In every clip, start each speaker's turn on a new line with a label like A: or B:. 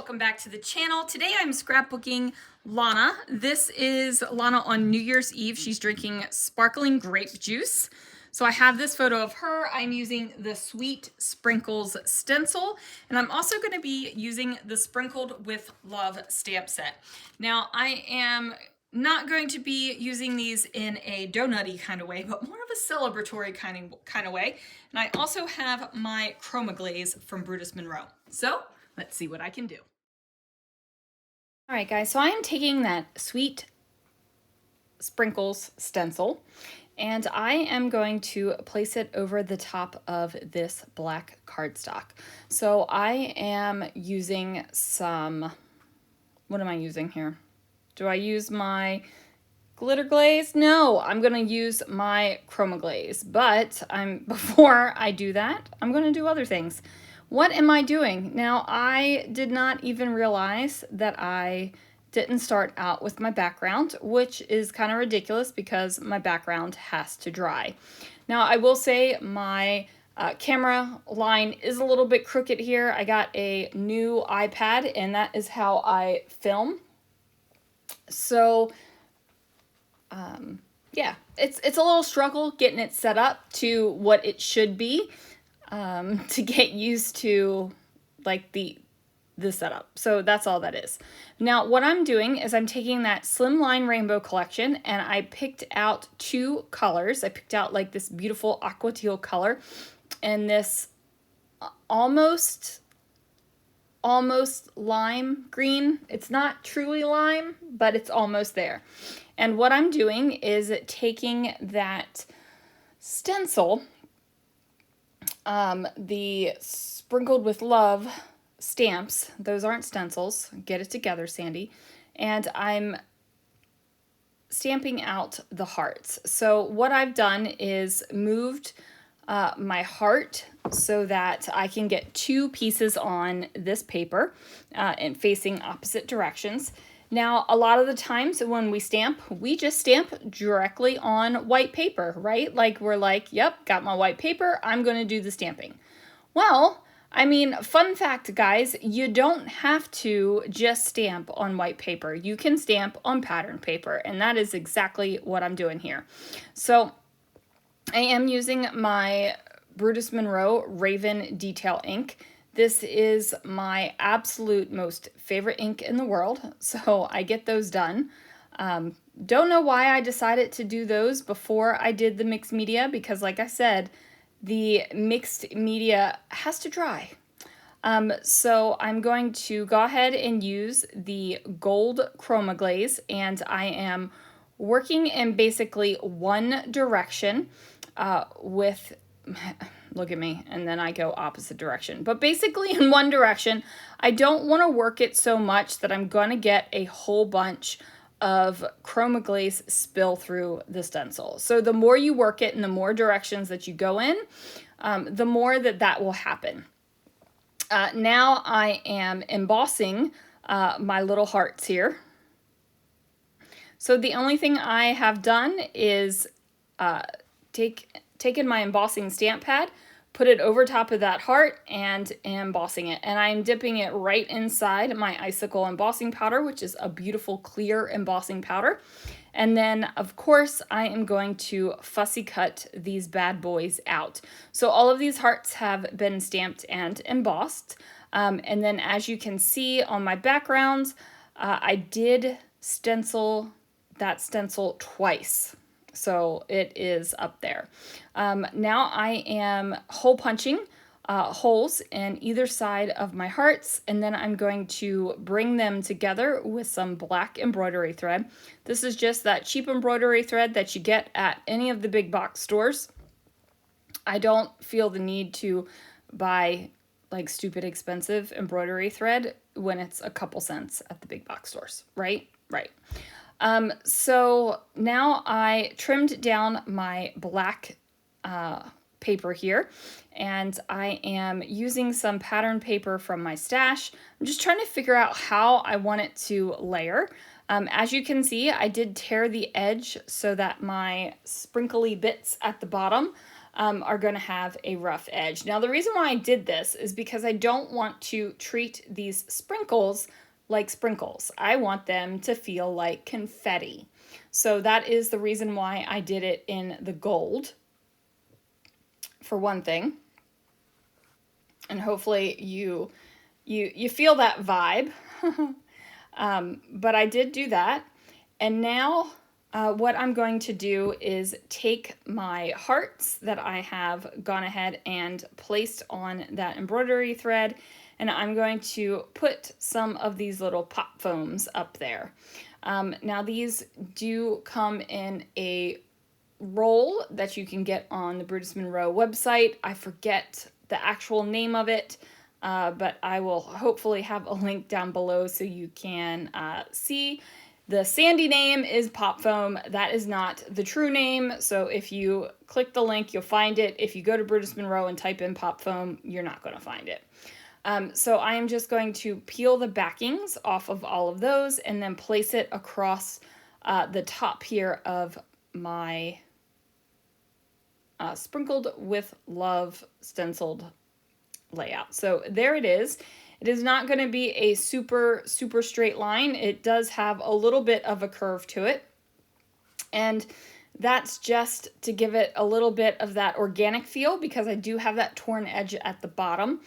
A: welcome back to the channel. Today I'm scrapbooking Lana. This is Lana on New Year's Eve. She's drinking sparkling grape juice. So I have this photo of her. I'm using the Sweet Sprinkles stencil, and I'm also going to be using the Sprinkled with Love stamp set. Now I am not going to be using these in a donut-y kind of way, but more of a celebratory kind of way. And I also have my Chroma Glaze from Brutus Monroe. So let's see what I can do. All right, guys, so I am taking that Sweet Sprinkles stencil, and I am going to place it over the top of this black cardstock. So I am using some, what am I using here? Do I use my glitter glaze? No, I'm gonna use my Chroma Glaze, but before I do that, I'm gonna do other things. What am I doing? Now, I did not even realize that I didn't start out with my background, which is kind of ridiculous because my background has to dry. Now, I will say my camera line is a little bit crooked here. I got a new iPad, and that is how I film. So, yeah, it's a little struggle getting it set up to what it should be. To get used to like the setup. So that's all that is. Now what I'm doing is I'm taking that Slimline Rainbow collection and I picked out two colors. I picked out like this beautiful aqua teal color and this almost lime green. It's not truly lime, but it's almost there. And what I'm doing is taking that stencil, the Sprinkled with Love stamps, those aren't stencils, get it together, Sandy, and I'm stamping out the hearts. So what I've done is moved my heart so that I can get two pieces on this paper and facing opposite directions. Now, a lot of the times when we stamp, we just stamp directly on white paper, right? Like we're like, yep, got my white paper, I'm going to do the stamping. Well, I mean, fun fact, guys, you don't have to just stamp on white paper. You can stamp on pattern paper, and that is exactly what I'm doing here. So I am using my Brutus Monroe Raven Detail ink. This is my absolute most favorite ink in the world, so I get those done. Don't know why I decided to do those before I did the mixed media, because like I said, the mixed media has to dry. So I'm going to go ahead and use the gold Chroma Glaze, and I am working in basically one direction with... Look at me, and then I go opposite direction. But basically in one direction, I don't want to work it so much that I'm going to get a whole bunch of Chroma Glaze spill through the stencil. So the more you work it and the more directions that you go in, the more that will happen. Now I am embossing my little hearts here. So the only thing I have done is taken my embossing stamp pad, put it over top of that heart, and embossing it. And I'm dipping it right inside my Icicle embossing powder, which is a beautiful clear embossing powder. And then, of course, I am going to fussy cut these bad boys out. So all of these hearts have been stamped and embossed. And then as you can see on my backgrounds, I did stencil that stencil twice. So it is up there. Now I am hole punching holes in either side of my hearts, and then I'm going to bring them together with some black embroidery thread. This is just that cheap embroidery thread that you get at any of the big box stores. I don't feel the need to buy like stupid expensive embroidery thread when it's a couple cents at the big box stores, right? Right. So now I trimmed down my black paper here, and I am using some pattern paper from my stash. I'm just trying to figure out how I want it to layer. As you can see, I did tear the edge so that my sprinkly bits at the bottom are going to have a rough edge. Now, the reason why I did this is because I don't want to treat these sprinkles like sprinkles. I want them to feel like confetti. So that is the reason why I did it in the gold, for one thing. And hopefully you feel that vibe. But I did do that. And now what I'm going to do is take my hearts that I have gone ahead and placed on that embroidery thread, and I'm going to put some of these little pop foams up there. Now these do come in a roll that you can get on the Brutus Monroe website. I forget the actual name of it, but I will hopefully have a link down below so you can see. The Sandie name is Pop Foam. That is not the true name. So if you click the link, you'll find it. If you go to Brutus Monroe and type in Pop Foam, you're not going to find it. So I am just going to peel the backings off of all of those and then place it across the top here of my Sprinkled with Love stenciled layout. So there it is. It is not going to be a super straight line. It does have a little bit of a curve to it. And that's just to give it a little bit of that organic feel, because I do have that torn edge at the bottom.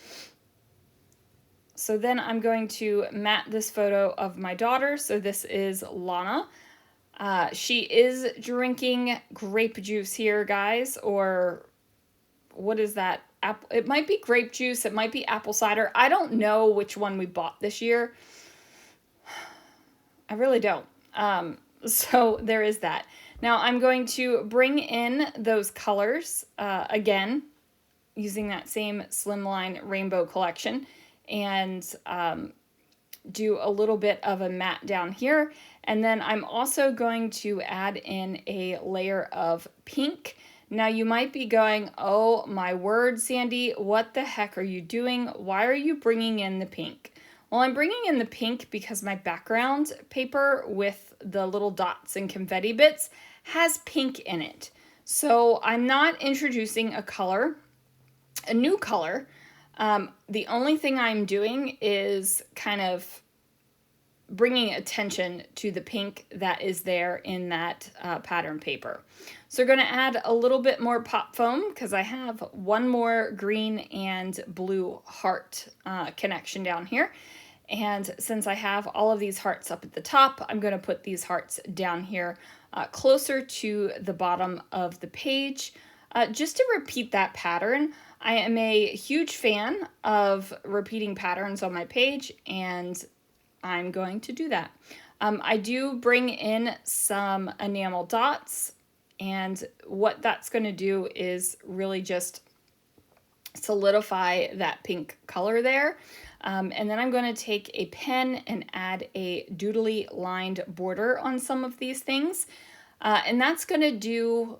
A: So then I'm going to mat this photo of my daughter. So this is Lana. She is drinking grape juice here, guys, or what is that? It might be grape juice. It might be apple cider. I don't know which one we bought this year. I really don't. So there is that. Now I'm going to bring in those colors again, using that same Slimline Rainbow collection, and do a little bit of a matte down here. And then I'm also going to add in a layer of pink. Now you might be going, oh my word, Sandie, what the heck are you doing? Why are you bringing in the pink? Well, I'm bringing in the pink because my background paper with the little dots and confetti bits has pink in it. So I'm not introducing a new color. The only thing I'm doing is kind of bringing attention to the pink that is there in that pattern paper. So we're going to add a little bit more pop foam because I have one more green and blue heart connection down here. And since I have all of these hearts up at the top, I'm going to put these hearts down here closer to the bottom of the page, just to repeat that pattern. I am a huge fan of repeating patterns on my page, and I'm going to do that. I do bring in some enamel dots, and what that's going to do is really just solidify that pink color there. And then I'm going to take a pen and add a doodly lined border on some of these things. And that's going to do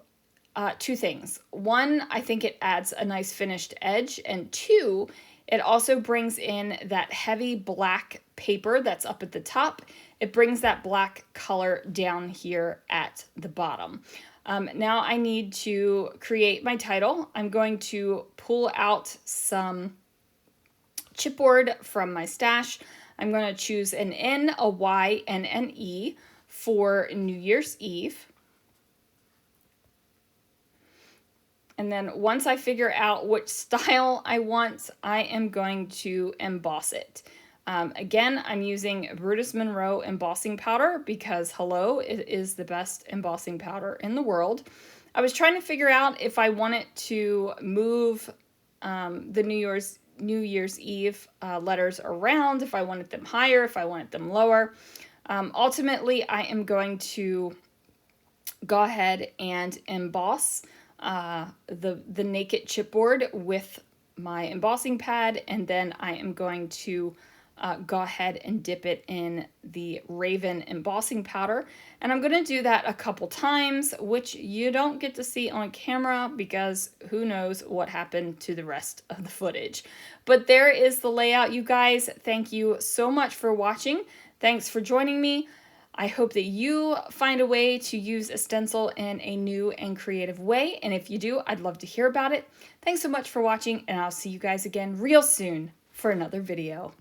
A: two things. One, I think it adds a nice finished edge. And two, it also brings in that heavy black paper that's up at the top. It brings that black color down here at the bottom. Now I need to create my title. I'm going to pull out some chipboard from my stash. I'm going to choose an N, a Y, and an E for New Year's Eve. And then once I figure out which style I want, I am going to emboss it. Again, I'm using Brutus Monroe Embossing Powder because, hello, it is the best embossing powder in the world. I was trying to figure out if I wanted to move the New Year's Eve letters around, if I wanted them higher, if I wanted them lower. Ultimately, I am going to go ahead and emboss the naked chipboard with my embossing pad, and then I am going to go ahead and dip it in the Raven embossing powder. And I'm going to do that a couple times, which you don't get to see on camera because who knows what happened to the rest of the footage. But there is the layout, you guys. Thank you so much for watching. Thanks for joining me. I hope that you find a way to use a stencil in a new and creative way, and if you do, I'd love to hear about it. Thanks so much for watching, and I'll see you guys again real soon for another video.